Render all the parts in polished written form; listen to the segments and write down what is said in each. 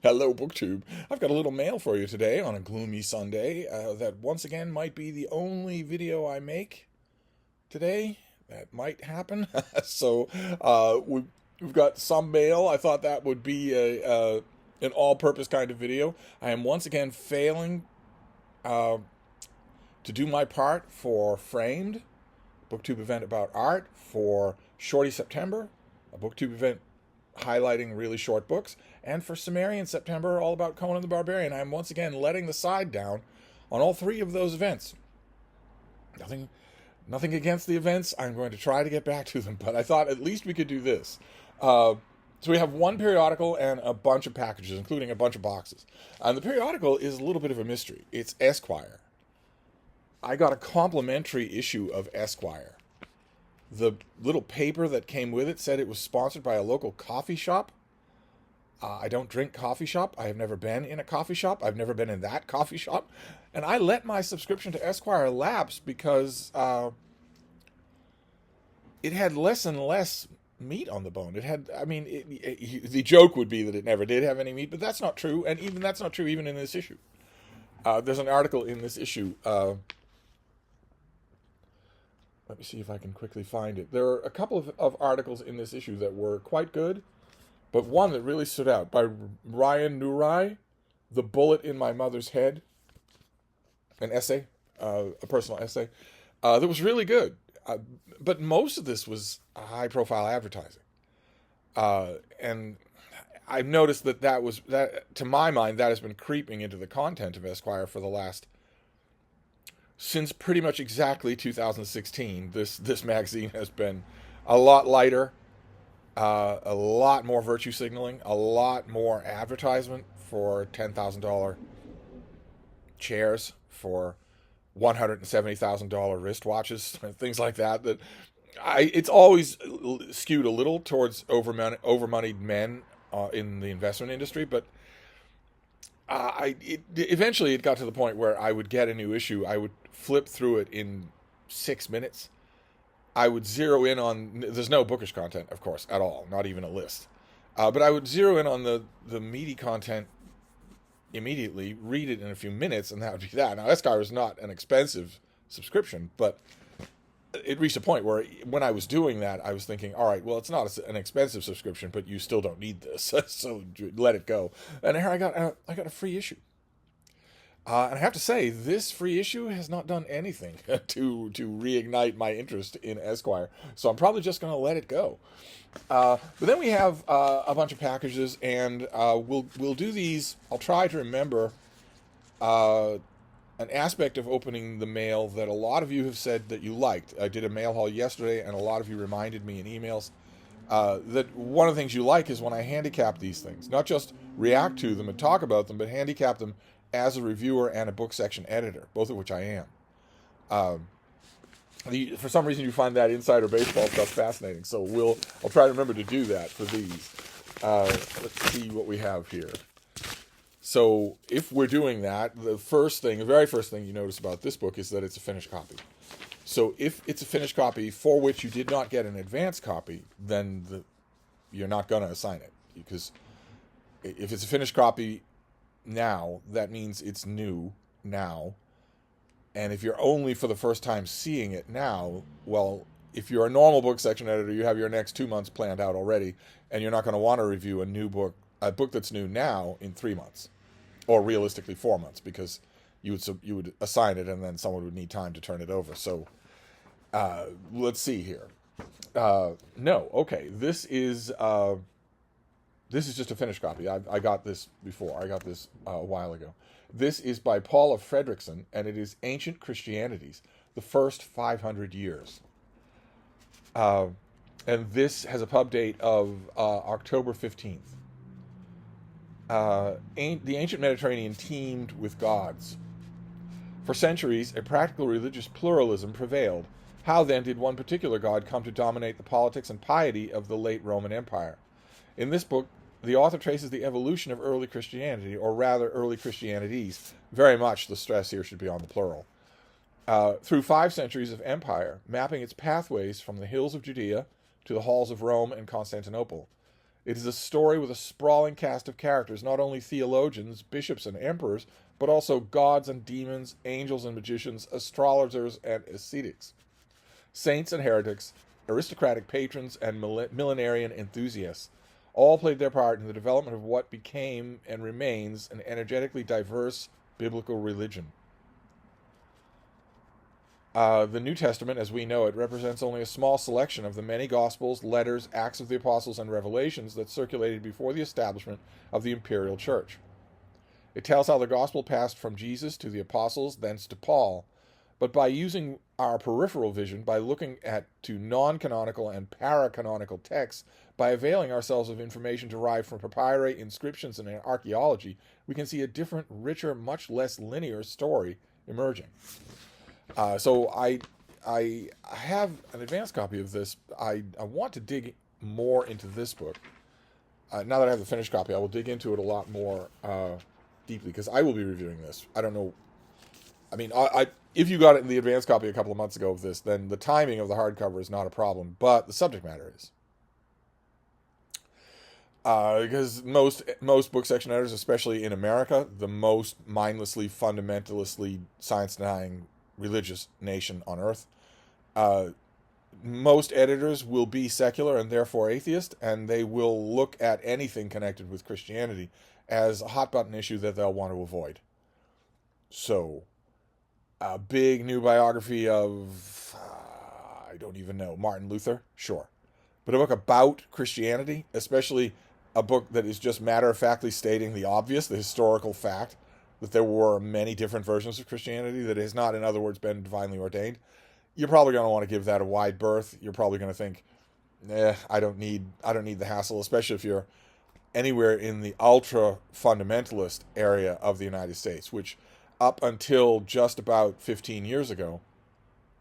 Hello, BookTube. I've got a little mail for you today on a gloomy Sunday that once again might be the only video I make today. That might happen. so we've got some mail. I thought that would be an all-purpose kind of video. I am once again failing uh, to do my part for Framed, BookTube event about art, for Shorty September, a BookTube event highlighting really short books, and for Sumerian September, all about Conan the Barbarian. I am once again letting the side down on all three of those events. Nothing against the events. I'm going to try to get back to them, but I thought at least we could do this. So we have one periodical and a bunch of packages, including a bunch of boxes. And the periodical is a little bit of a mystery. It's Esquire. I got a complimentary issue of Esquire. The little paper that came with it said it was sponsored by a local coffee shop. I don't drink coffee shop. I have never been in a coffee shop. I've never been in that coffee shop. And I let my subscription to Esquire lapse because it had less and less meat on the bone. It had, I mean, the joke would be that it never did have any meat, but that's not true. And even that's not true even in this issue. There's an article in this issue. Let me see if I can quickly find it. There are a couple of articles in this issue that were quite good, but one that really stood out by Ryan Nurai, The Bullet in My Mother's Head, an essay, a personal essay, that was really good. But most of this was high-profile advertising. And I've noticed that to my mind, that has been creeping into the content of Esquire for the last, since pretty much exactly 2016. This magazine has been a lot lighter, a lot more virtue signaling, a lot more advertisement for $10,000 chairs, for $170,000 wristwatches, things like that. It's always skewed a little towards overmoneyed men in the investment industry, but eventually it got to the point where I would get a new issue, I would flip through it in 6 minutes. I would zero in on, there's no bookish content, of course, at all, not even a list. But I would zero in on the meaty content immediately, read it in a few minutes, and that would be that. Now, Esquire is not an expensive subscription, but it reached a point where when I was doing that, I was thinking, all right, well, it's not an expensive subscription, but you still don't need this, so let it go. And here I got a free issue. And I have to say, this free issue has not done anything to reignite my interest in Esquire, so I'm probably just going to let it go. But then we have a bunch of packages, and we'll do these. I'll try to remember an aspect of opening the mail that a lot of you have said that you liked. I did a mail haul yesterday, and a lot of you reminded me in emails that one of the things you like is when I handicap these things. Not just react to them and talk about them, but handicap them as a reviewer and a book section editor, both of which I am. For some reason, you find that insider baseball stuff fascinating, so I'll try to remember to do that for these. Let's see what we have here. So if we're doing that, the very first thing you notice about this book is that it's a finished copy. So if it's a finished copy for which you did not get an advance copy, then you're not going to assign it. Because if it's a finished copy now, that means it's new now. And if you're only for the first time seeing it now, well, if you're a normal book section editor, you have your next 2 months planned out already, and you're not going to want to review a book that's new now in 3 months, or realistically 4 months, because you would assign it and then someone would need time to turn it over. So let's see here. No, okay, this is just a finished copy. I got this before. I got this a while ago. This is by Paula Fredrickson, and it is Ancient Christianities, the First 500 Years. And this has a pub date of October 15th. The ancient Mediterranean teemed with gods. For centuries, a practical religious pluralism prevailed. How then did one particular god come to dominate the politics and piety of the late Roman Empire? In this book, the author traces the evolution of early Christianity, or rather early Christianities. Very much the stress here should be on the plural. Through 5 centuries of empire, mapping its pathways from the hills of Judea to the halls of Rome and Constantinople. It is a story with a sprawling cast of characters, not only theologians, bishops, and emperors, but also gods and demons, angels and magicians, astrologers and ascetics, saints and heretics, aristocratic patrons, and millenarian enthusiasts. All played their part in the development of what became and remains an energetically diverse biblical religion. The New Testament, as we know it, represents only a small selection of the many Gospels, letters, Acts of the Apostles, and Revelations that circulated before the establishment of the imperial church. It tells how the Gospel passed from Jesus to the Apostles, thence to Paul, but by using our peripheral vision, by looking to non-canonical and para-canonical texts, by availing ourselves of information derived from papyri, inscriptions, and archaeology, we can see a different, richer, much less linear story emerging. So I have an advanced copy of this. I want to dig more into this book. Now that I have the finished copy, I will dig into it a lot more deeply, because I will be reviewing this. I don't know. I mean, if you got it in the advanced copy a couple of months ago of this, then the timing of the hardcover is not a problem, but the subject matter is. Because most book section editors, especially in America, the most mindlessly, fundamentalistically science-denying religious nation on earth, most editors will be secular and therefore atheist, and they will look at anything connected with Christianity as a hot-button issue that they'll want to avoid. So, a big new biography of, I don't even know, Martin Luther? Sure. But a book about Christianity, especially a book that is just matter-of-factly stating the obvious, the historical fact, that there were many different versions of Christianity, that it has not, in other words, been divinely ordained, you're probably going to want to give that a wide berth. You're probably going to think, I don't need the hassle, especially if you're anywhere in the ultra-fundamentalist area of the United States, which up until just about 15 years ago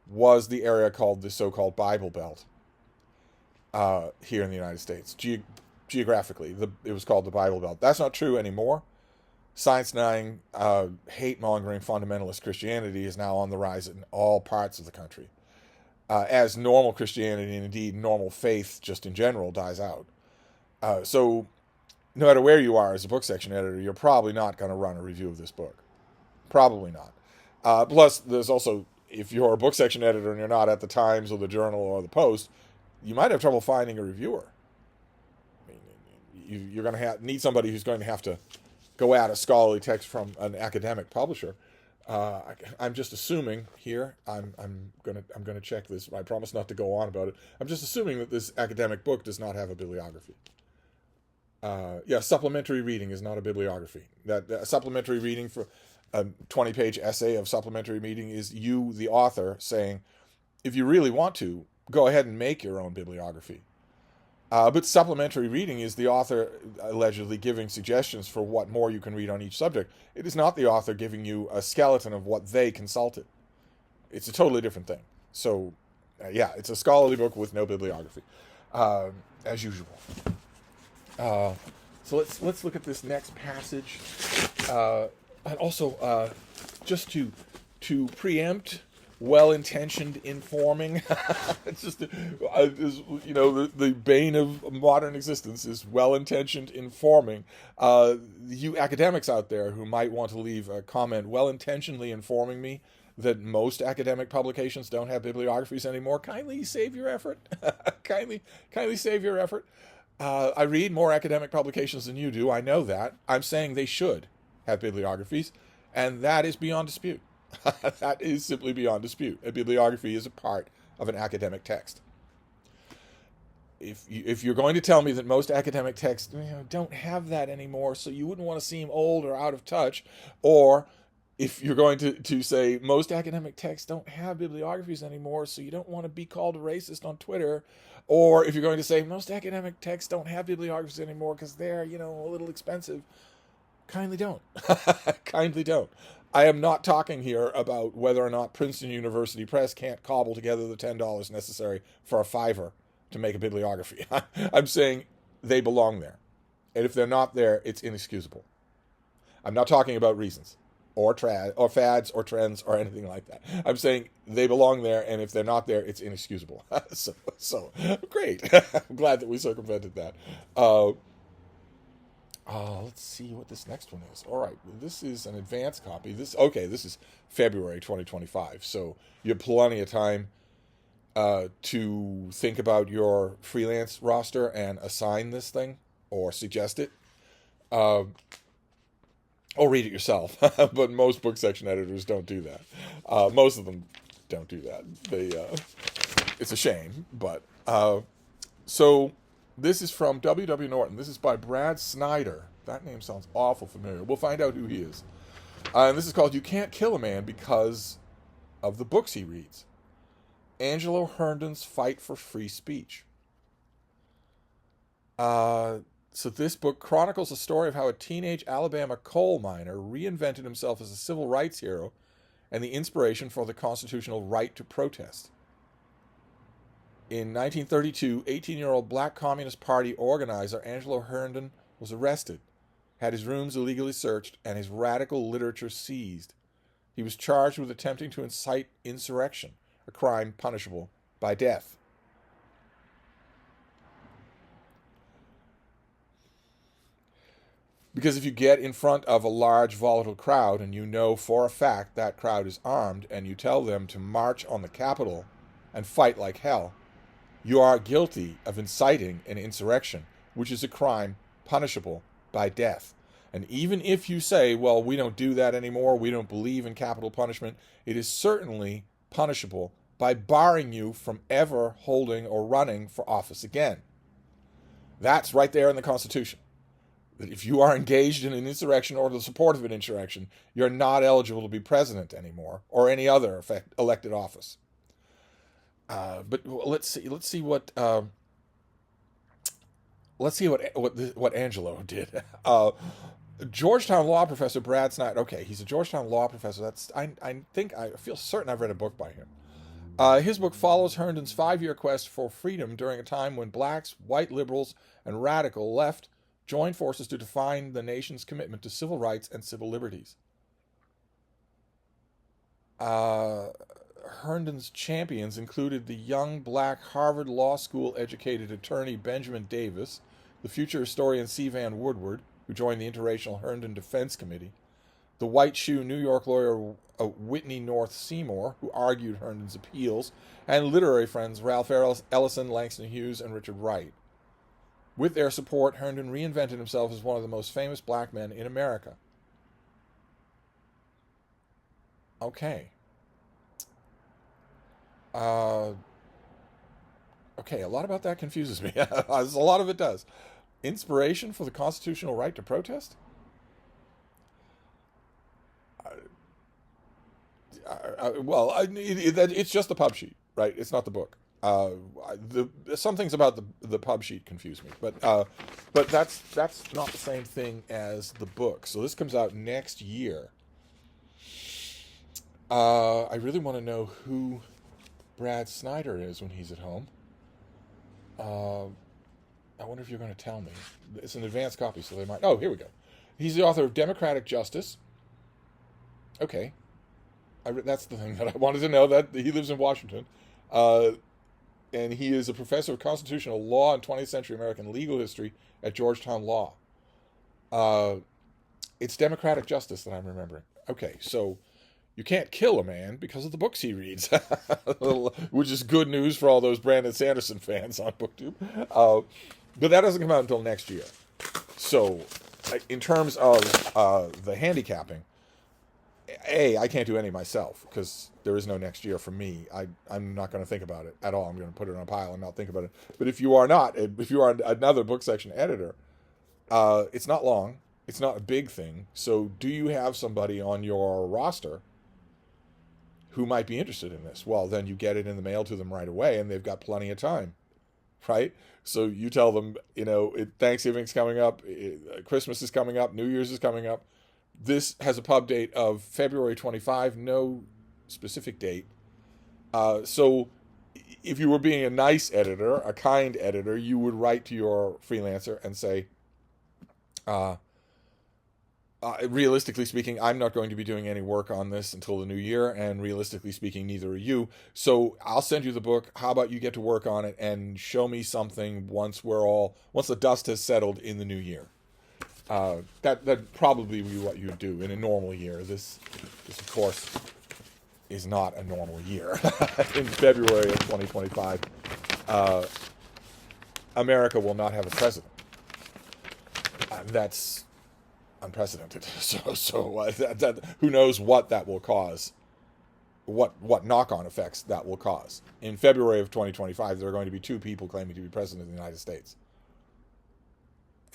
was the area called the so-called Bible Belt here in the United States. Geographically, it was called the Bible Belt. That's not true anymore. Science-denying, hate-mongering fundamentalist Christianity is now on the rise in all parts of the country, as normal Christianity and indeed normal faith just in general dies out. So no matter where you are as a book section editor, you're probably not going to run a review of this book. Probably not. Plus, there's also, if you're a book section editor and you're not at the Times or the Journal or the Post, you might have trouble finding a reviewer. I mean, you're going to need somebody who's going to have to go at a scholarly text from an academic publisher. I'm just assuming here. I'm gonna check this. I promise not to go on about it. I'm just assuming that this academic book does not have a bibliography. Supplementary reading is not a bibliography. That supplementary reading for a 20-page essay of supplementary reading is you, the author, saying, if you really want to, go ahead and make your own bibliography. But supplementary reading is the author allegedly giving suggestions for what more you can read on each subject. It is not the author giving you a skeleton of what they consulted. It's a totally different thing. So, it's a scholarly book with no bibliography, as usual. So let's look at this next passage, and also just to preempt well-intentioned informing. It's just, the bane of modern existence is well-intentioned informing. You academics out there who might want to leave a comment well-intentionedly informing me that most academic publications don't have bibliographies anymore, kindly save your effort. kindly save your effort. I read more academic publications than you do. I know that. I'm saying they should have bibliographies, and that is beyond dispute. That is simply beyond dispute. A bibliography is a part of an academic text. If you're going to tell me that most academic texts don't have that anymore, so you wouldn't want to seem old or out of touch, or if you're going to say most academic texts don't have bibliographies anymore, so you don't want to be called a racist on Twitter, or if you're going to say most academic texts don't have bibliographies anymore because they're, a little expensive, kindly don't. Kindly don't. I am not talking here about whether or not Princeton University Press can't cobble together the $10 necessary for a $5 to make a bibliography. I'm saying they belong there. And if they're not there, it's inexcusable. I'm not talking about reasons. or fads or trends or anything like that. I'm saying they belong there, and if they're not there, it's inexcusable. So great. I'm glad that we circumvented that. Let's see what this next one is. All right, this is an advanced copy. This is February 2025, so you have plenty of time to think about your freelance roster and assign this thing or suggest it. Or read it yourself, but most book section editors don't do that. Most of them don't do that. It's a shame, but so this is from W.W. Norton. This is by Brad Snyder. That name sounds awful familiar. We'll find out who he is. And this is called "You Can't Kill a Man Because of the Books He Reads." Angelo Herndon's Fight for Free Speech. So this book chronicles the story of how a teenage Alabama coal miner reinvented himself as a civil rights hero and the inspiration for the constitutional right to protest. In 1932, 18-year-old Black Communist Party organizer Angelo Herndon was arrested, had his rooms illegally searched, and his radical literature seized. He was charged with attempting to incite insurrection, a crime punishable by death. Because if you get in front of a large, volatile crowd and you know for a fact that crowd is armed and you tell them to march on the Capitol and fight like hell, you are guilty of inciting an insurrection, which is a crime punishable by death. And even if you say, well, we don't do that anymore, we don't believe in capital punishment, it is certainly punishable by barring you from ever holding or running for office again. That's right there in the Constitution. That if you are engaged in an insurrection or the support of an insurrection, you're not eligible to be president anymore or any other elected office. But let's see what Angelo did. Georgetown law professor Brad Snyder. Okay, he's a Georgetown law professor. I feel certain I've read a book by him. His book follows Herndon's 5-year quest for freedom during a time when blacks, white liberals, and radical left joined forces to define the nation's commitment to civil rights and civil liberties. Herndon's champions included the young black Harvard Law School educated attorney Benjamin Davis, the future historian C. Vann Woodward, who joined the Interracial Herndon Defense Committee, the white shoe New York lawyer Whitney North Seymour, who argued Herndon's appeals, and literary friends Ralph Ellison, Langston Hughes, and Richard Wright. With their support, Herndon reinvented himself as one of the most famous black men in America. Okay. A lot about that confuses me. A lot of it does. Inspiration for the constitutional right to protest? It's just the pub sheet, right? It's not the book. Some things about the pub sheet confuse me, but that's not the same thing as the book. So this comes out next year. I really want to know who Brad Snyder is when he's at home. I wonder if you're going to tell me. It's an advanced copy, so they might. Oh, here we go. He's the author of Democratic Justice. Okay. That's the thing that I wanted to know, that he lives in Washington. And he is a professor of constitutional law and 20th century American legal history at Georgetown Law. It's Democratic Justice that I'm remembering. Okay, so you can't kill a man because of the books he reads, which is good news for all those Brandon Sanderson fans on BookTube. But that doesn't come out until next year. So in terms of the handicapping, I can't do any myself because there is no next year for me. I'm not going to think about it at all. I'm going to put it on a pile and not think about it. But if you are another book section editor, it's not long. It's not a big thing. So do you have somebody on your roster who might be interested in this? Well, then you get it in the mail to them right away, and they've got plenty of time, right? So you tell them, Thanksgiving's coming up, Christmas is coming up, New Year's is coming up. This has a pub date of February 25, no specific date. So if you were being a nice editor, a kind editor, you would write to your freelancer and say, realistically speaking, I'm not going to be doing any work on this until the new year, and realistically speaking, neither are you. So I'll send you the book. How about you get to work on it and show me something once the dust has settled in the new year. That'd probably be what you would do in a normal year. This of course is not a normal year. In February of 2025, America will not have a president. That's unprecedented. So who knows what that will cause, what knock-on effects that will cause. In February of 2025, there are going to be 2 people claiming to be president of the United States.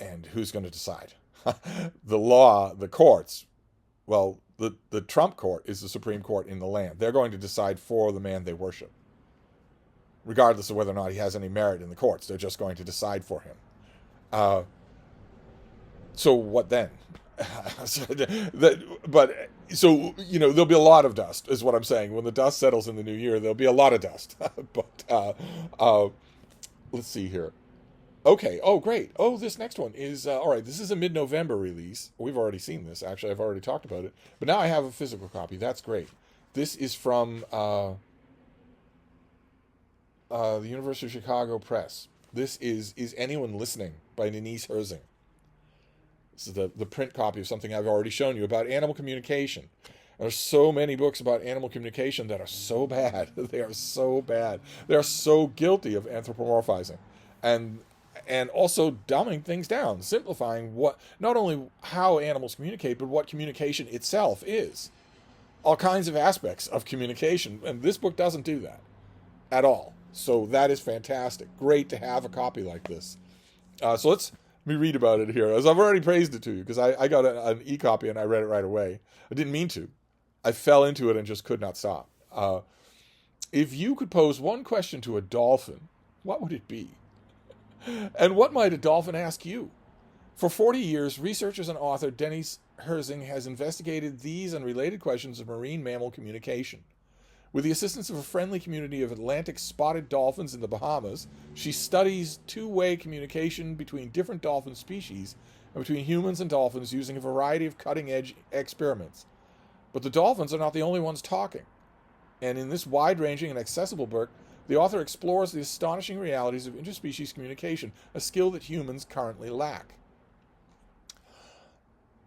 And who's going to decide? The courts, well, the Trump court is the Supreme Court in the land. They're going to decide for the man they worship. Regardless of whether or not he has any merit in the courts, they're just going to decide for him. So what then? There'll be a lot of dust, is what I'm saying. When the dust settles in the new year, there'll be a lot of dust. But let's see here. Okay. Oh, great. Oh, this next one is all right. This is a mid-November release. We've already seen this. Actually, I've already talked about it. But now I have a physical copy. That's great. This is from the University of Chicago Press. This is Anyone Listening by Denise Herzing. This is the print copy of something I've already shown you about animal communication. There's so many books about animal communication that are so bad. They are so bad. They are so guilty of anthropomorphizing and also dumbing things down, simplifying not only how animals communicate, but what communication itself is. All kinds of aspects of communication, and this book doesn't do that at all. So that is fantastic. Great to have a copy like this. So let me read about it here, as I've already praised it to you, because I got an e-copy and I read it right away. I didn't mean to. I fell into it and just could not stop. If you could pose one question to a dolphin, what would it be? And what might a dolphin ask you? For 40 years, researchers and author Denise Herzing has investigated these and related questions of marine mammal communication. With the assistance of a friendly community of Atlantic spotted dolphins in the Bahamas, she studies two-way communication between different dolphin species and between humans and dolphins using a variety of cutting-edge experiments. But the dolphins are not the only ones talking. And in this wide-ranging and accessible book, the author explores the astonishing realities of interspecies communication, a skill that humans currently lack.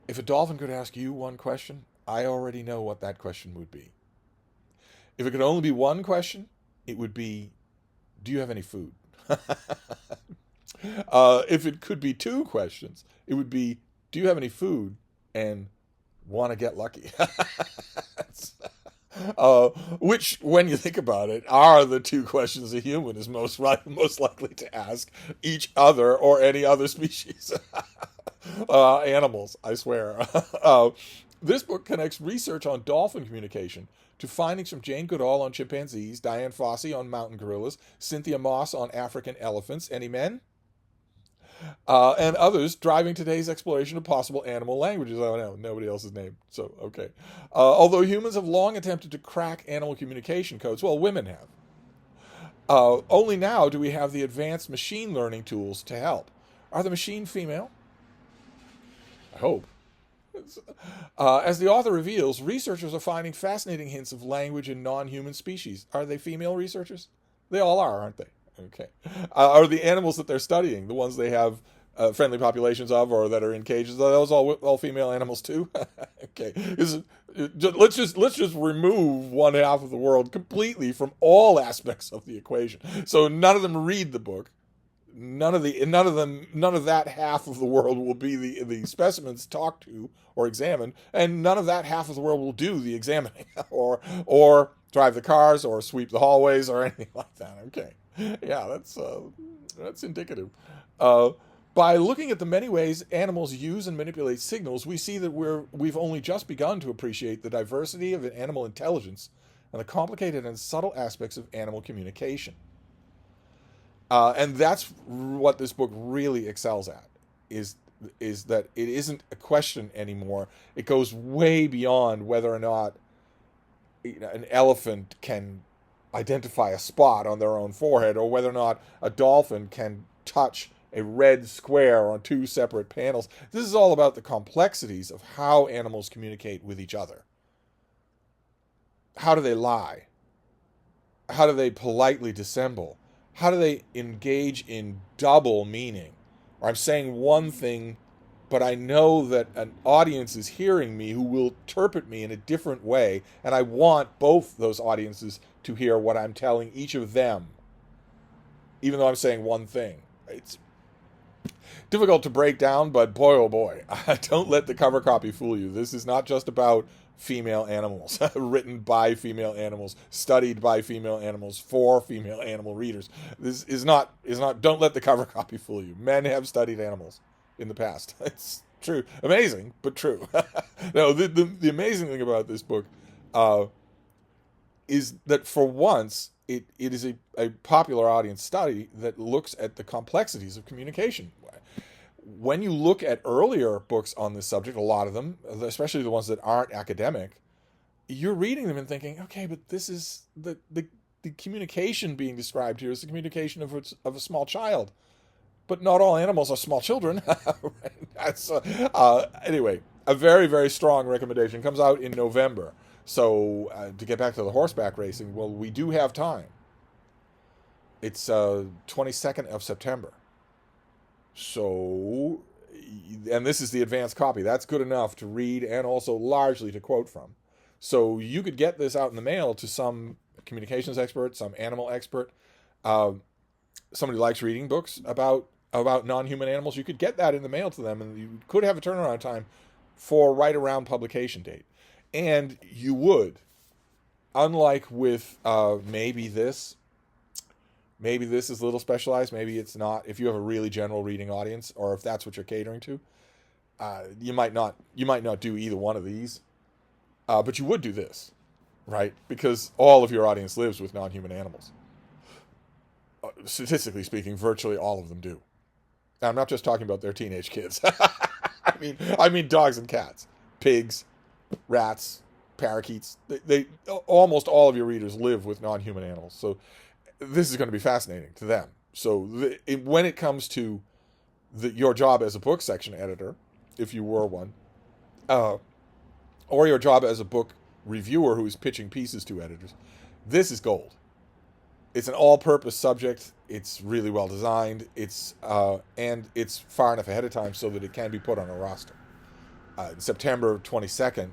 If a dolphin could ask you one question, I already know what that question would be. If it could only be one question, it would be, do you have any food? If it could be two questions, it would be, do you have any food and want to get lucky? Which, when you think about it, are the two questions a human is most likely to ask each other or any other species. Animals, I swear. This book connects research on dolphin communication to findings from Jane Goodall on chimpanzees, Diane Fossey on mountain gorillas, Cynthia Moss on African elephants. Any men? And others driving today's exploration of possible animal languages. Oh, no, nobody else's name. So, okay. Although humans have long attempted to crack animal communication codes, well, women have. Only now do we have the advanced machine learning tools to help. Are the machine female? I hope. As the author reveals, researchers are finding fascinating hints of language in non-human species. Are they female researchers? They all are, aren't they? Okay. Are the animals that they're studying the ones they have friendly populations of, or that are in cages? Are those all female animals too? Okay. Let's just remove one half of the world completely from all aspects of the equation. So none of them read the book. None of that half of the world will be the specimens talked to or examined, and none of that half of the world will do the examining or drive the cars or sweep the hallways or anything like that. Okay. Yeah, that's indicative. By looking at the many ways animals use and manipulate signals, we see that we've only just begun to appreciate the diversity of animal intelligence and the complicated and subtle aspects of animal communication. And that's what this book really excels at, is that it isn't a question anymore. It goes way beyond whether or not an elephant can identify a spot on their own forehead, or whether or not a dolphin can touch a red square on two separate panels. This is all about the complexities of how animals communicate with each other. How do they lie? How do they politely dissemble? How do they engage in double meaning? Or I'm saying one thing, but I know that an audience is hearing me who will interpret me in a different way, and I want both those audiences to hear what I'm telling each of them, even though I'm saying one thing. It's difficult to break down, but boy, oh boy, don't let the cover copy fool you. This is not just about female animals, written by female animals, studied by female animals, for female animal readers. This is not, don't let the cover copy fool you. Men have studied animals in the past. It's true. Amazing, but true. No, the amazing thing about this book is that for once, it is a popular audience study that looks at the complexities of communication. When you look at earlier books on this subject, a lot of them, especially the ones that aren't academic, you're reading them and thinking, okay, but this is the communication being described here is the communication of a small child. But not all animals are small children. Anyway, a very, very strong recommendation. Comes out in November. So to get back to the horseback racing, well, we do have time. It's 22nd of September. So, and this is the advanced copy. That's good enough to read and also largely to quote from. So you could get this out in the mail to some communications expert, some animal expert, somebody who likes reading books about non-human animals. You could get that in the mail to them, and you could have a turnaround time for right around publication date. And you would, unlike with maybe this is a little specialized, maybe it's not. If you have a really general reading audience, or if that's what you're catering to, you might not do either one of these, but you would do this, right? Because all of your audience lives with non-human animals. Statistically speaking, virtually all of them do. Now, I'm not just talking about their teenage kids. I mean dogs and cats, pigs, rats, parakeets. They almost all of your readers live with non-human animals. So this is going to be fascinating to them. So when it comes to your job as a book section editor, if you were one, or your job as a book reviewer who is pitching pieces to editors, this is gold. It's an all-purpose subject. It's really well designed. And it's far enough ahead of time so that it can be put on a roster. September 22nd,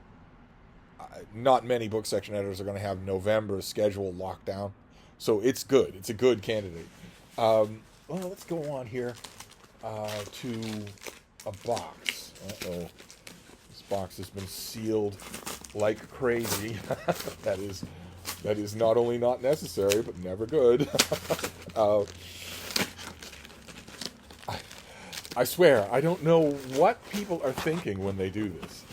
not many book section editors are going to have November's schedule locked down. So it's good. It's a good candidate. Well, let's go on here to a box. Uh-oh. This box has been sealed like crazy. That is not only not necessary, but never good. I swear, I don't know what people are thinking when they do this.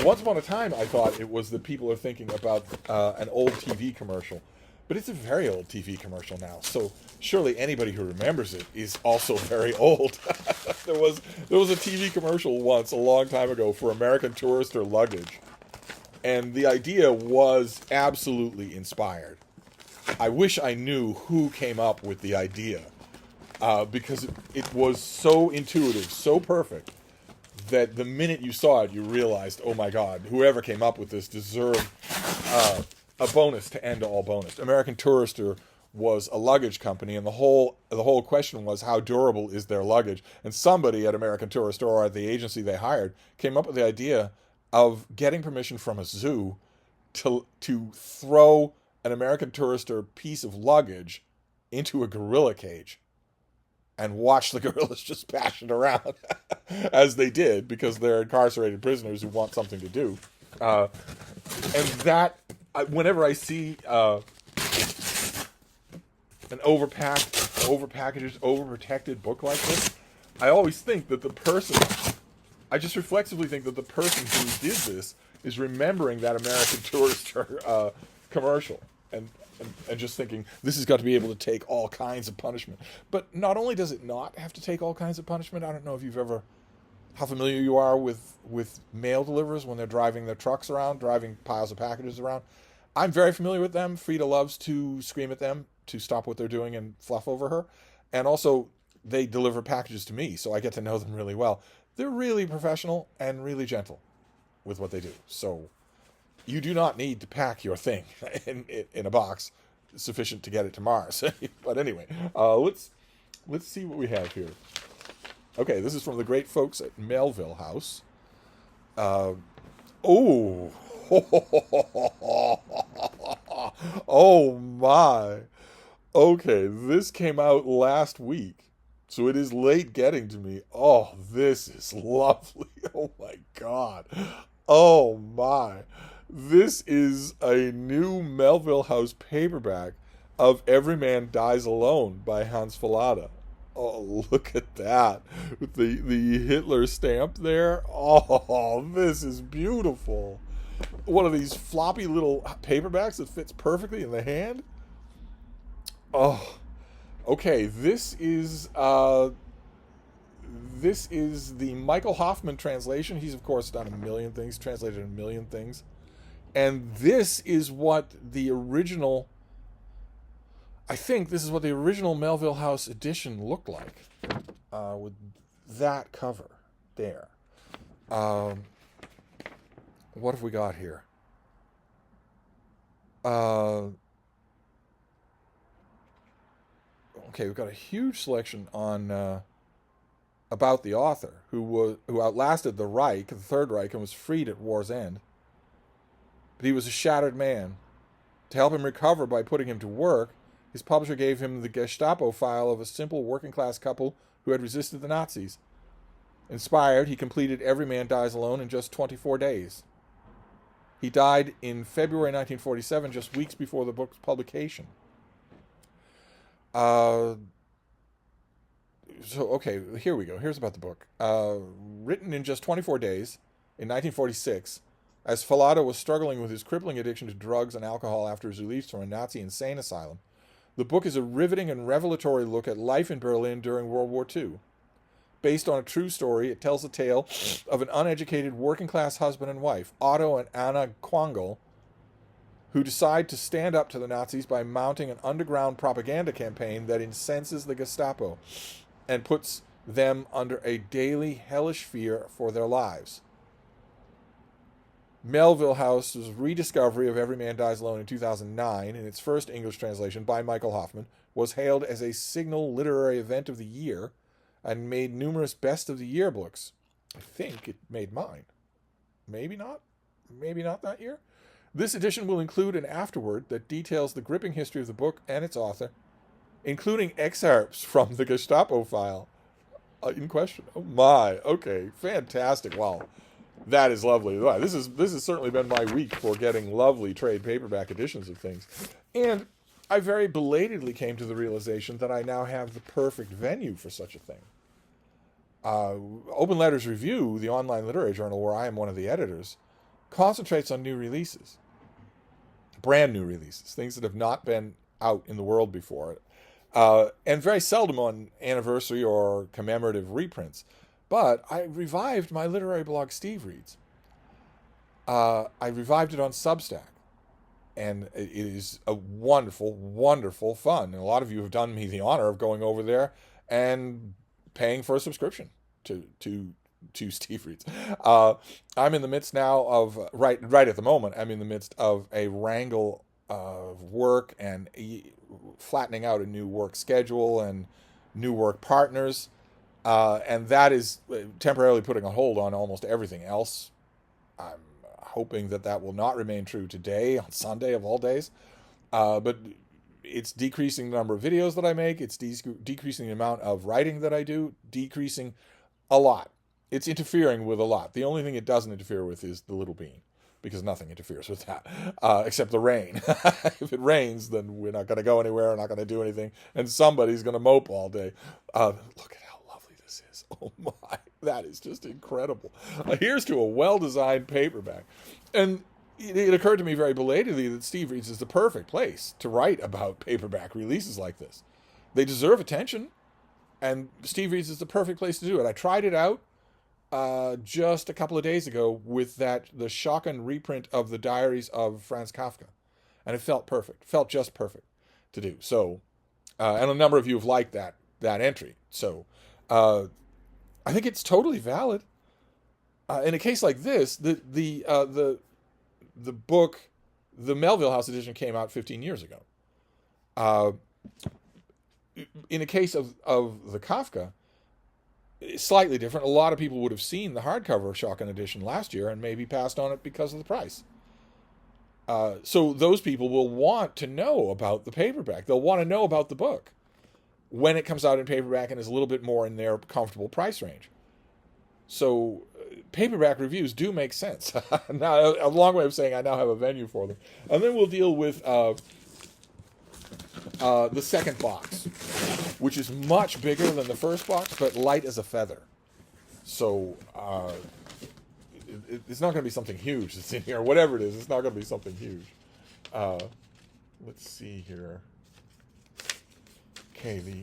Once upon a time, I thought it was that people are thinking about an old TV commercial. But it's a very old TV commercial now, so surely anybody who remembers it is also very old. There was a TV commercial once, a long time ago, for American Tourister luggage. And the idea was absolutely inspired. I wish I knew who came up with the idea, because it was so intuitive, so perfect, that the minute you saw it, you realized, oh my God, whoever came up with this deserved a bonus to end all bonus. American Tourister was a luggage company, and the whole question was, how durable is their luggage? And somebody at American Tourister, or at the agency they hired, came up with the idea of getting permission from a zoo to throw an American Tourister piece of luggage into a gorilla cage and watch the gorillas just bash it around, as they did, because they're incarcerated prisoners who want something to do. And that, whenever I see an overpackaged, overprotected book like this, I always think that I just reflexively think that the person who did this is remembering that American Tourister commercial and just thinking, this has got to be able to take all kinds of punishment. But not only does it not have to take all kinds of punishment, I don't know if how familiar you are with mail deliverers when they're driving their trucks around, driving piles of packages around. I'm very familiar with them. Frida loves to scream at them to stop what they're doing and fluff over her. And also, they deliver packages to me, so I get to know them really well. They're really professional and really gentle with what they do. So you do not need to pack your thing in a box sufficient to get it to Mars. But anyway, let's see what we have here. Okay, this is from the great folks at Melville House. Oh, oh my. Okay, this came out last week, so it is late getting to me. Oh, this is lovely. Oh my God. Oh my. This is a new Melville House paperback of Every Man Dies Alone by Hans Fallada. Oh, look at that. With the Hitler stamp there. Oh, this is beautiful. One of these floppy little paperbacks that fits perfectly in the hand. Oh, okay. This is the Michael Hoffman translation. He's of course done a million things, translated a million things, and this is what the original. I think this is what the original Melville House edition looked like, with that cover there. What have we got here? Okay, we've got a huge selection on about the author who outlasted the Reich, the Third Reich, and was freed at war's end. But he was a shattered man. To help him recover by putting him to work, his publisher gave him the Gestapo file of a simple working-class couple who had resisted the Nazis. Inspired, he completed Every Man Dies Alone in just 24 days. He died in February 1947, just weeks before the book's publication. Okay, here we go. Here's about the book. Written in just 24 days, in 1946, as Fallada was struggling with his crippling addiction to drugs and alcohol after his release from a Nazi insane asylum, the book is a riveting and revelatory look at life in Berlin during World War II. Based on a true story, it tells the tale of an uneducated working-class husband and wife, Otto and Anna Quangel, who decide to stand up to the Nazis by mounting an underground propaganda campaign that incenses the Gestapo and puts them under a daily hellish fear for their lives. Melville House's rediscovery of Every Man Dies Alone in 2009, in its first English translation by Michael Hoffman, was hailed as a signal literary event of the year and made numerous best of the year books. I think it made mine. Maybe not. Maybe not that year. This edition will include an afterword that details the gripping history of the book and its author, including excerpts from the Gestapo file in question. Oh my, okay, fantastic. Wow, that is lovely. Wow, this has certainly been my week for getting lovely trade paperback editions of things. And I very belatedly came to the realization that I now have the perfect venue for such a thing. Open Letters Review, the online literary journal where I am one of the editors, concentrates on new releases, brand new releases, things that have not been out in the world before, and very seldom on anniversary or commemorative reprints. But I revived my literary blog, Steve Reads. I revived it on Substack, and it is a wonderful, wonderful fun. And a lot of you have done me the honor of going over there and paying for a subscription to Steve Reads. I'm in the midst now of, right at the moment, I'm in the midst of a wrangle of work and flattening out a new work schedule and new work partners. And that is temporarily putting a hold on almost everything else. I'm hoping that will not remain true today, on Sunday of all days. But it's decreasing the number of videos that I make. It's decreasing the amount of writing that I do, decreasing a lot. It's interfering with a lot. The only thing it doesn't interfere with is the little bean, because nothing interferes with that, except the rain. If it rains, then we're not going to go anywhere, we're not going to do anything, and somebody's going to mope all day. Look at how lovely this is. Oh my, that is just incredible. Here's to a well-designed paperback. And it occurred to me very belatedly that Steve Reads is the perfect place to write about paperback releases like this. They deserve attention, and Steve Reads is the perfect place to do it. I tried it out just a couple of days ago with the Schocken reprint of the Diaries of Franz Kafka, and it felt perfect, felt just perfect to do. So, and a number of you have liked that that entry. So I think it's totally valid. In a case like this, the book, the Melville House edition, came out 15 years ago. In a case of the Kafka, it's slightly different. A lot of people would have seen the hardcover Shotgun edition last year and maybe passed on it because of the price. So those people will want to know about the paperback. They'll want to know about the book when it comes out in paperback and is a little bit more in their comfortable price range. So paperback reviews do make sense. Now, a long way of saying I now have a venue for them. And then we'll deal with the second box, which is much bigger than the first box, but light as a feather. So it's not going to be something huge that's in here. Whatever it is, it's not going to be something huge. Let's see here. Okay, the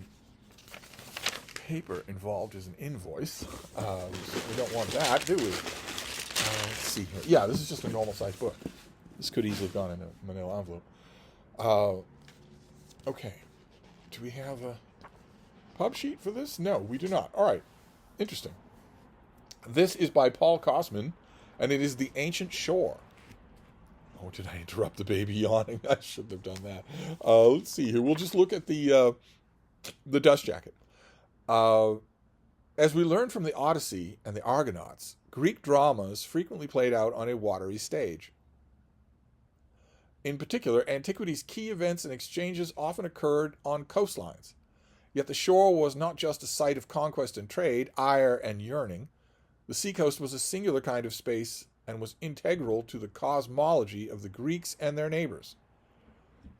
paper involved is an invoice. We don't want that, do we? Let's see here. Yeah, this is just a normal size book. This could easily have gone in a manila envelope. Okay. Do we have a pub sheet for this? No, we do not. All right. Interesting. This is by Paul Kosman, and it is The Ancient Shore. Oh, did I interrupt the baby yawning? I shouldn't have done that. Let's see here. We'll just look at the dust jacket. As we learn from the Odyssey and the Argonauts, Greek dramas frequently played out on a watery stage. In particular, antiquity's key events and exchanges often occurred on coastlines. Yet the shore was not just a site of conquest and trade, ire and yearning. The seacoast was a singular kind of space and was integral to the cosmology of the Greeks and their neighbors.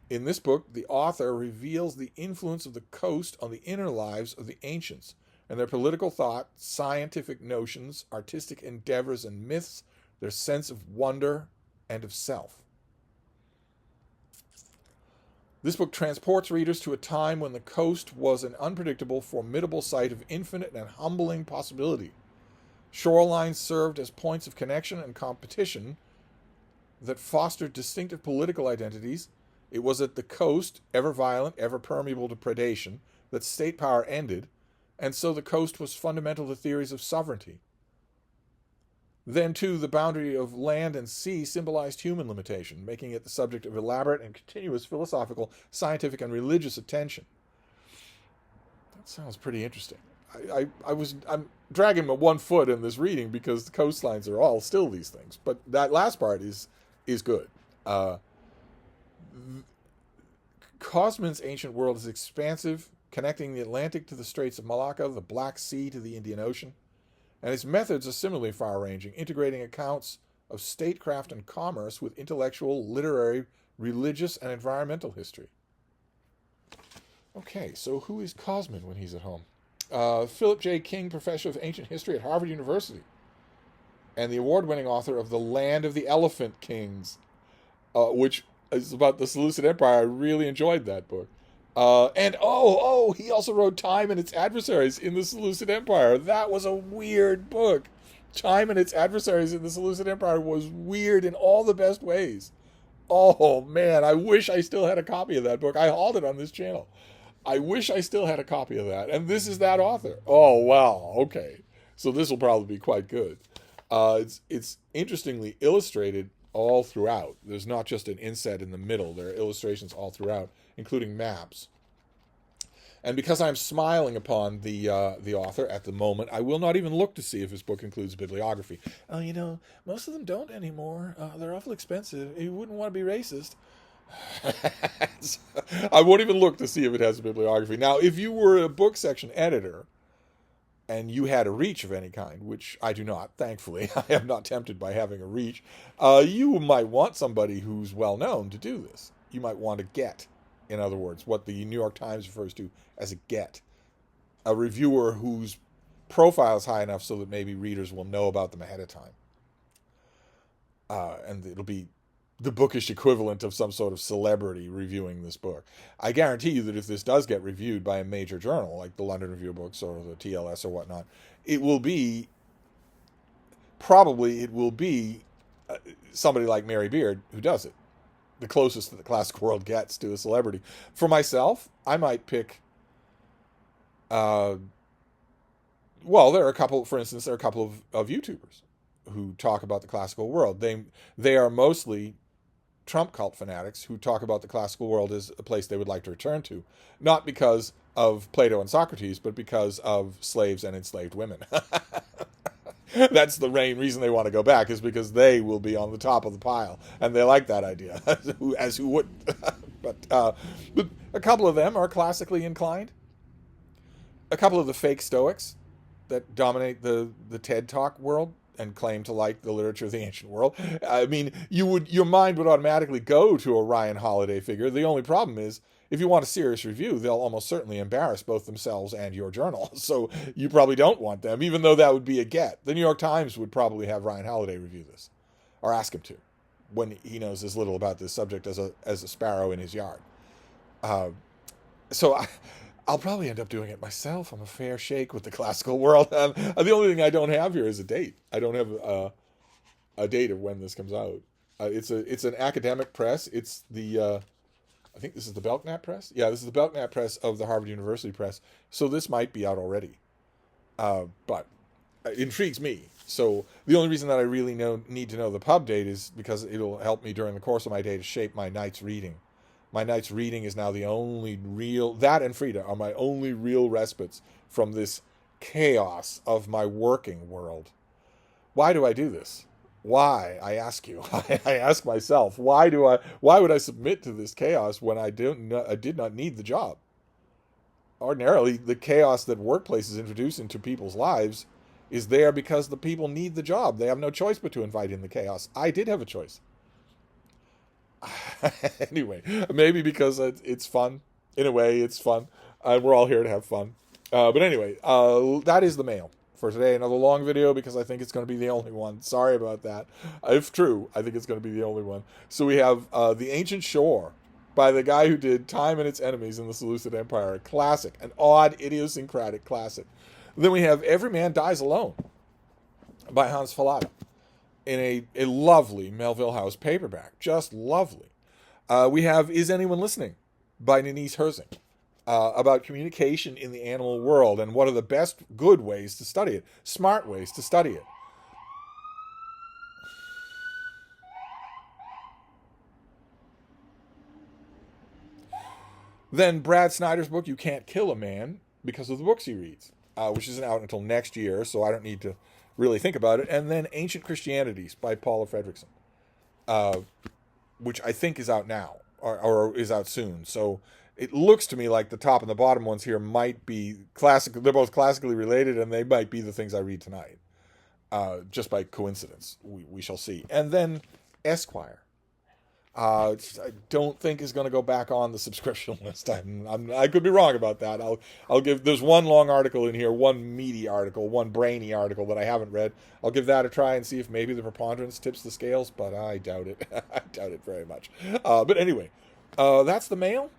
In this book, the author reveals the influence of the coast on the inner lives of the ancients and their political thought, scientific notions, artistic endeavors and myths, their sense of wonder and of self. This book transports readers to a time when the coast was an unpredictable, formidable site of infinite and humbling possibility. Shorelines served as points of connection and competition that fostered distinctive political identities. It was at the coast, ever violent, ever permeable to predation, that state power ended, and so the coast was fundamental to theories of sovereignty. Then, too, the boundary of land and sea symbolized human limitation, making it the subject of elaborate and continuous philosophical, scientific, and religious attention. That sounds pretty interesting. I'm dragging my one foot in this reading because the coastlines are all still these things, but that last part is good. Kosman's ancient world is expansive, connecting the Atlantic to the Straits of Malacca, the Black Sea to the Indian Ocean, and his methods are similarly far-ranging, integrating accounts of statecraft and commerce with intellectual, literary, religious, and environmental history. Okay, so who is Kosman when he's at home? Philip J. King, professor of ancient history at Harvard University, and the award-winning author of The Land of the Elephant Kings, which is about the Seleucid Empire. I really enjoyed that book. And he also wrote Time and Its Adversaries in the Seleucid Empire. That was a weird book. Time and Its Adversaries in the Seleucid Empire was weird in all the best ways. Oh, man, I wish I still had a copy of that book. I hauled it on this channel. I wish I still had a copy of that. And this is that author. Oh, wow. Okay. So this will probably be quite good. It's interestingly illustrated all throughout. There's not just an inset in the middle. There are illustrations all throughout, including maps. And because I'm smiling upon the author at the moment, I will not even look to see if his book includes bibliography. Oh, most of them don't anymore. They're awful expensive. You wouldn't want to be racist. I won't even look to see if it has a bibliography. Now, if you were a book section editor and you had a reach of any kind, which I do not, thankfully, I am not tempted by having a reach, you might want somebody who's well known to do this. You might want a get, in other words, what the New York Times refers to as a get. A reviewer whose profile is high enough so that maybe readers will know about them ahead of time. And it'll be the bookish equivalent of some sort of celebrity reviewing this book. I guarantee you that if this does get reviewed by a major journal, like the London Review of Books or the TLS or whatnot, it will be somebody like Mary Beard who does it. The closest that the classic world gets to a celebrity. For myself, I might pick Uh, well, there are a couple. For instance, there are a couple of YouTubers who talk about the classical world. They are mostly Trump cult fanatics who talk about the classical world as a place they would like to return to, not because of Plato and Socrates, but because of slaves and enslaved women. That's the main reason they want to go back, is because they will be on the top of the pile, and they like that idea, as who wouldn't. But a couple of them are classically inclined. A couple of the fake Stoics that dominate the TED Talk world and claim to like the literature of the ancient world. I mean, your mind would automatically go to a Ryan Holiday figure. The only problem is, if you want a serious review, they'll almost certainly embarrass both themselves and your journal. So you probably don't want them, even though that would be a get. The New York Times would probably have Ryan Holiday review this, or ask him to, when he knows as little about this subject as a sparrow in his yard. So I'll probably end up doing it myself. I'm a fair shake with the classical world. The only thing I don't have here is a date. I don't have a date of when this comes out. It's an academic press. It's the I think this is the Belknap Press. Yeah, this is the Belknap Press of the Harvard University Press. So this might be out already, but it intrigues me. So the only reason that I really need to know the pub date is because it'll help me during the course of my day to shape my night's reading. My night's reading is now the only real, that and Frida are my only real respites from this chaos of my working world. Why do I do this? Why, I ask you. I ask myself, why would I submit to this chaos when I did not need the job? Ordinarily, the chaos that workplaces introduce into people's lives is there because the people need the job. They have no choice but to invite in the chaos. I did have a choice. Anyway, maybe because it's fun. In a way, it's fun. We're all here to have fun. But anyway, that is the mail for today. Another long video because I think it's going to be the only one. Sorry about that. If true, I think it's going to be the only one. So we have The Ancient Shore by the guy who did Time and Its Enemies in the Seleucid Empire. A classic. An odd, idiosyncratic classic. Then we have Every Man Dies Alone by Hans Fallada in a lovely Melville House paperback. Just lovely. We have Is Anyone Listening by Denise Herzing, about communication in the animal world and what are the best good ways to study it, smart ways to study it. Then Brad Snyder's book, You Can't Kill a Man Because of the Books He Reads, which isn't out until next year, so I don't need to really think about it. And then Ancient Christianities by Paula Fredrickson, which I think is out now, or is out soon. So it looks to me like the top and the bottom ones here might be classic. They're both classically related, and they might be the things I read tonight, just by coincidence. We shall see. And then Esquire, I don't think is going to go back on the subscription list. I could be wrong about that. I'll give. There's one long article in here, one meaty article, one brainy article that I haven't read. I'll give that a try and see if maybe the preponderance tips the scales, but I doubt it. I doubt it very much. But anyway, that's the mail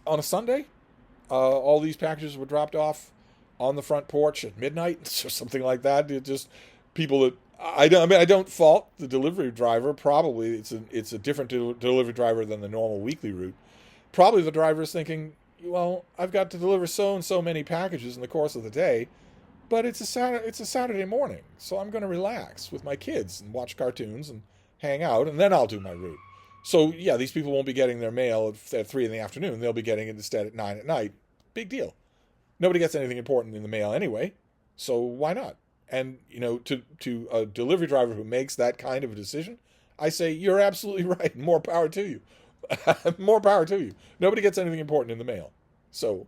on a Sunday. All these packages were dropped off on the front porch at midnight or something like that. It just people that. I don't fault the delivery driver. Probably it's a different delivery driver than the normal weekly route. Probably the driver is thinking, well, I've got to deliver so and so many packages in the course of the day, but it's a Saturday morning, so I'm going to relax with my kids and watch cartoons and hang out, and then I'll do my route. So yeah, these people won't be getting their mail at 3 in the afternoon. They'll be getting it instead at 9 at night. Big deal. Nobody gets anything important in the mail anyway, so why not? And, to a delivery driver who makes that kind of a decision, I say, you're absolutely right. More power to you. More power to you. Nobody gets anything important in the mail. So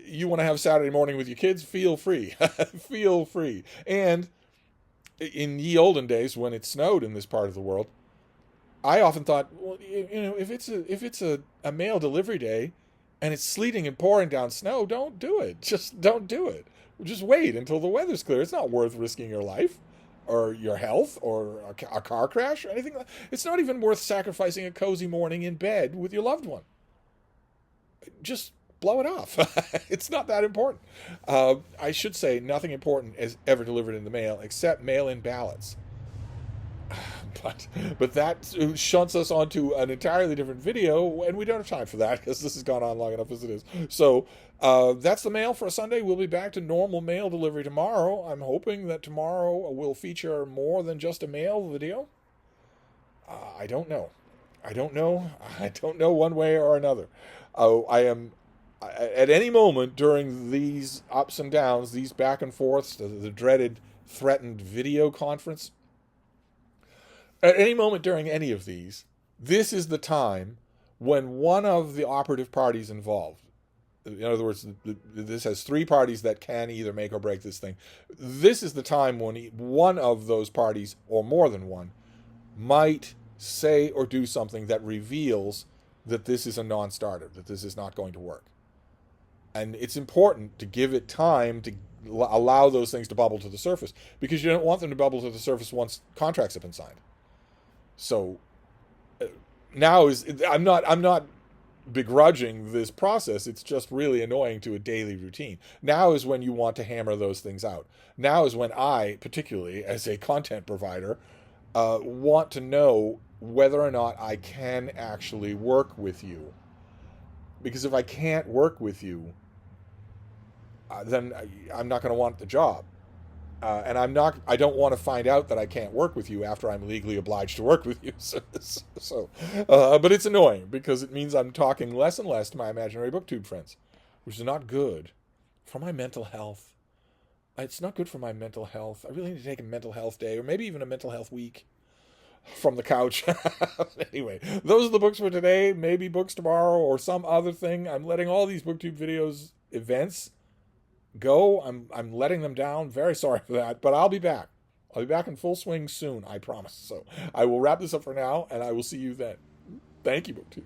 you want to have Saturday morning with your kids? Feel free. Feel free. And in ye olden days, when it snowed in this part of the world, I often thought, well, if it's a mail delivery day and it's sleeting and pouring down snow, don't do it. Just don't do it. Just wait until the weather's clear. It's not worth risking your life or your health or a car crash or anything. It's not even worth sacrificing a cozy morning in bed with your loved one. Just blow it off. It's not that important. I should say nothing important is ever delivered in the mail except mail-in ballots. But that shunts us onto an entirely different video, and we don't have time for that because this has gone on long enough as it is. So that's the mail for a Sunday. We'll be back to normal mail delivery tomorrow. I'm hoping that tomorrow will feature more than just a mail video. I don't know. I don't know. I don't know one way or another. I am at any moment during these ups and downs, these back and forths, the dreaded, threatened video conference. At any moment during any of these, this is the time when one of the operative parties involved, in other words, this has three parties that can either make or break this thing. This is the time when one of those parties, or more than one, might say or do something that reveals that this is a non-starter, that this is not going to work. And it's important to give it time to allow those things to bubble to the surface, because you don't want them to bubble to the surface once contracts have been signed. So now I'm not begrudging this process. It's just really annoying to a daily routine. Now is when you want to hammer those things out. Now is when I, particularly as a content provider, want to know whether or not I can actually work with you. Because if I can't work with you, then I'm not going to want the job. And I don't want to find out that I can't work with you after I'm legally obliged to work with you. But it's annoying because it means I'm talking less and less to my imaginary booktube friends, which is not good for my mental health. It's not good for my mental health. I really need to take a mental health day, or maybe even a mental health week from the couch. Anyway, those are the books for today. Maybe books tomorrow or some other thing. I'm letting all these booktube videos events go. I'm letting them down. Very sorry for that, but I'll be back. I'll be back in full swing soon, I promise. So I will wrap this up for now, and I will see you then. Thank you, BookTube.